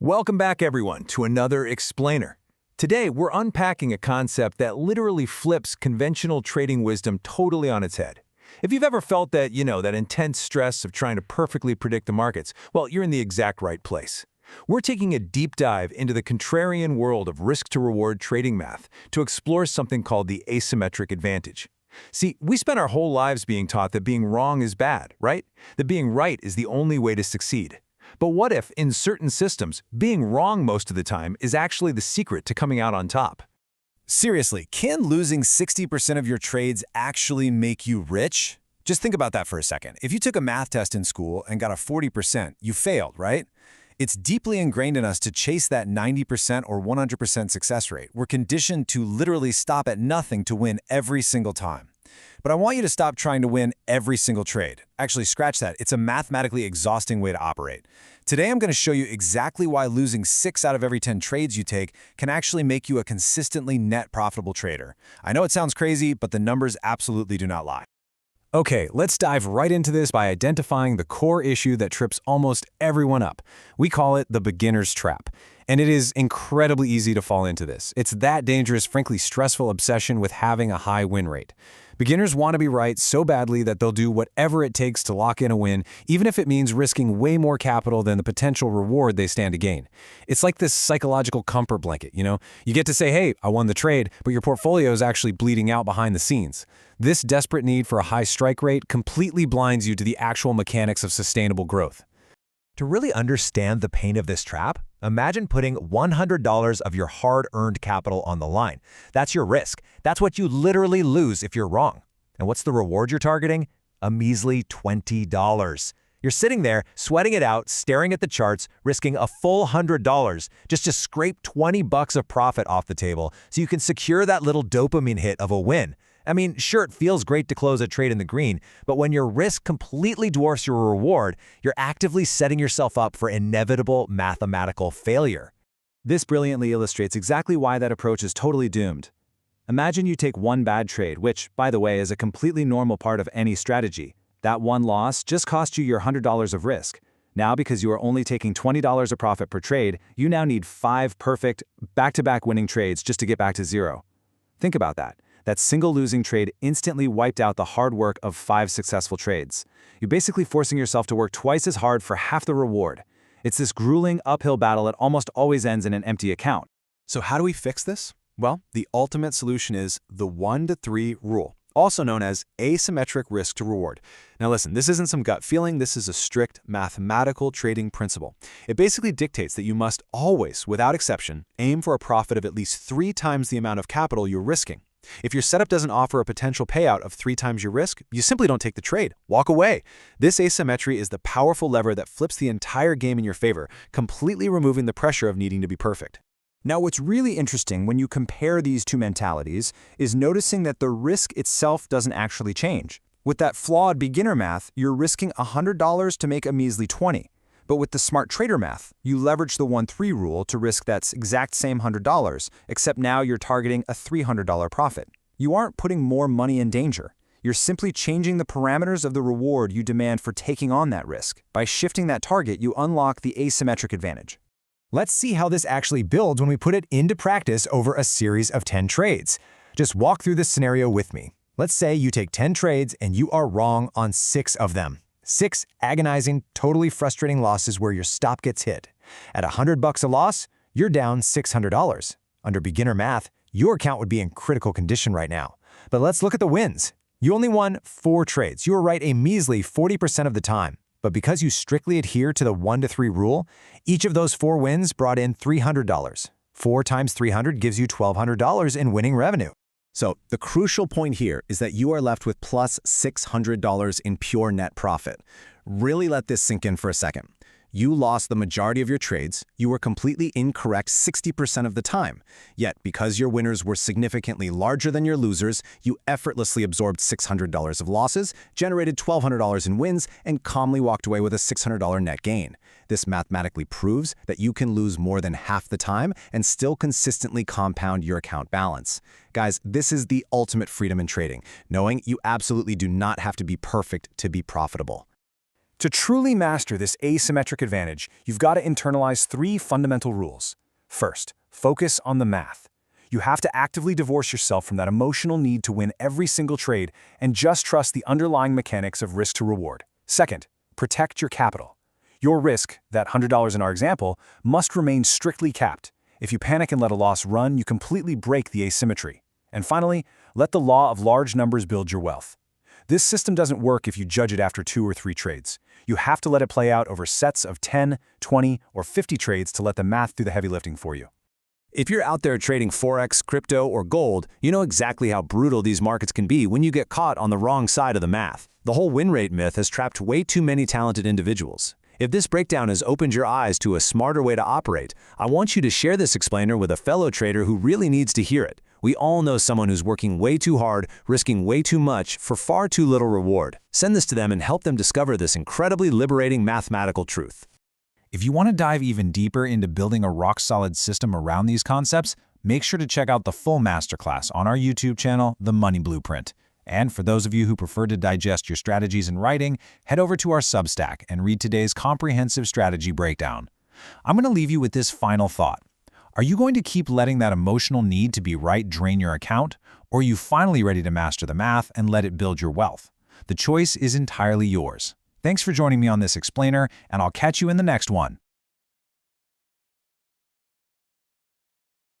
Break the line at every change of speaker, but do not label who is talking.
Welcome back, everyone, to another Explainer. Today, we're unpacking a concept that literally flips conventional trading wisdom totally on its head. If you've ever felt that, that intense stress of trying to perfectly predict the markets, well, you're in the exact right place. We're taking a deep dive into the contrarian world of risk-to-reward trading math to explore something called the asymmetric advantage. See, we spent our whole lives being taught that being wrong is bad, right? That being right is the only way to succeed. But what if, in certain systems, being wrong most of the time is actually the secret to coming out on top?
Seriously, can losing 60% of your trades actually make you rich? Just think about that for a second. If you took a math test in school and got a 40%, you failed, right? It's deeply ingrained in us to chase that 90% or 100% success rate. We're conditioned to literally stop at nothing to win every single time. But I want you to stop trying to win every single trade. Actually, scratch that. It's a mathematically exhausting way to operate. Today, I'm going to show you exactly why losing 6 out of every 10 trades you take can actually make you a consistently net profitable trader. I know it sounds crazy, but the numbers absolutely do not lie.
Okay, let's dive right into this by identifying the core issue that trips almost everyone up. We call it the beginner's trap. And it is incredibly easy to fall into this. It's that dangerous, frankly stressful obsession with having a high win rate. Beginners want to be right so badly that they'll do whatever it takes to lock in a win, even if it means risking way more capital than the potential reward they stand to gain. It's like this psychological comfort blanket, You get to say, hey, I won the trade, but your portfolio is actually bleeding out behind the scenes. This desperate need for a high strike rate completely blinds you to the actual mechanics of sustainable growth.
To really understand the pain of this trap, imagine putting $100 of your hard-earned capital on the line. That's your risk. That's what you literally lose if you're wrong. And what's the reward you're targeting? A measly $20. You're sitting there, sweating it out, staring at the charts, risking a full $100 just to scrape $20 of profit off the table so you can secure that little dopamine hit of a win. I mean, sure, it feels great to close a trade in the green, but when your risk completely dwarfs your reward, you're actively setting yourself up for inevitable mathematical failure.
This brilliantly illustrates exactly why that approach is totally doomed. Imagine you take one bad trade, which, by the way, is a completely normal part of any strategy. That one loss just cost you your $100 of risk. Now, because you are only taking $20 of profit per trade, you now need 5 perfect, back-to-back winning trades just to get back to zero. Think about that. That single losing trade instantly wiped out the hard work of 5 successful trades. You're basically forcing yourself to work twice as hard for half the reward. It's this grueling uphill battle that almost always ends in an empty account.
So how do we fix this? Well, the ultimate solution is the 1-to-3 rule, also known as asymmetric risk to reward. Now listen, this isn't some gut feeling, this is a strict mathematical trading principle. It basically dictates that you must always, without exception, aim for a profit of at least 3 times the amount of capital you're risking. If your setup doesn't offer a potential payout of 3 times your risk, you simply don't take the trade. Walk away. This asymmetry is the powerful lever that flips the entire game in your favor, completely removing the pressure of needing to be perfect.
Now, what's really interesting when you compare these two mentalities is noticing that the risk itself doesn't actually change. With that flawed beginner math, you're risking $100 to make a measly $20. But with the smart trader math, you leverage the 1-3 rule to risk that exact same $100, except now you're targeting a $300 profit. You aren't putting more money in danger. You're simply changing the parameters of the reward you demand for taking on that risk. By shifting that target, you unlock the asymmetric advantage.
Let's see how this actually builds when we put it into practice over a series of 10 trades. Just walk through this scenario with me. Let's say you take 10 trades and you are wrong on 6 of them. 6 agonizing, totally frustrating losses where your stop gets hit. At $100 a loss, you're down $600. Under beginner math, your account would be in critical condition right now. But let's look at the wins. You only won 4 trades. You were right a measly 40% of the time. But because you strictly adhere to the 1-to-3 rule, each of those 4 wins brought in $300. 4 times 300 gives you $1,200 in winning revenue.
So the crucial point here is that you are left with plus $600 in pure net profit. Really let this sink in for a second. You lost the majority of your trades, you were completely incorrect 60% of the time. Yet, because your winners were significantly larger than your losers, you effortlessly absorbed $600 of losses, generated $1,200 in wins, and calmly walked away with a $600 net gain. This mathematically proves that you can lose more than half the time and still consistently compound your account balance. Guys, this is the ultimate freedom in trading, knowing you absolutely do not have to be perfect to be profitable.
To truly master this asymmetric advantage, you've got to internalize 3 fundamental rules. First, focus on the math. You have to actively divorce yourself from that emotional need to win every single trade and just trust the underlying mechanics of risk to reward. Second, protect your capital. Your risk, that $100 in our example, must remain strictly capped. If you panic and let a loss run, you completely break the asymmetry. And finally, let the law of large numbers build your wealth. This system doesn't work if you judge it after 2 or 3 trades. You have to let it play out over sets of 10, 20, or 50 trades to let the math do the heavy lifting for you.
If you're out there trading Forex, crypto, or gold, you know exactly how brutal these markets can be when you get caught on the wrong side of the math. The whole win rate myth has trapped way too many talented individuals. If this breakdown has opened your eyes to a smarter way to operate, I want you to share this explainer with a fellow trader who really needs to hear it. We all know someone who's working way too hard, risking way too much for far too little reward. Send this to them and help them discover this incredibly liberating mathematical truth.
If you want to dive even deeper into building a rock-solid system around these concepts, make sure to check out the full masterclass on our YouTube channel, The Money Blueprint. And for those of you who prefer to digest your strategies in writing, head over to our Substack and read today's comprehensive strategy breakdown. I'm going to leave you with this final thought. Are you going to keep letting that emotional need to be right drain your account, or are you finally ready to master the math and let it build your wealth? The choice is entirely yours. Thanks for joining me on this explainer, and I'll catch you in the next one.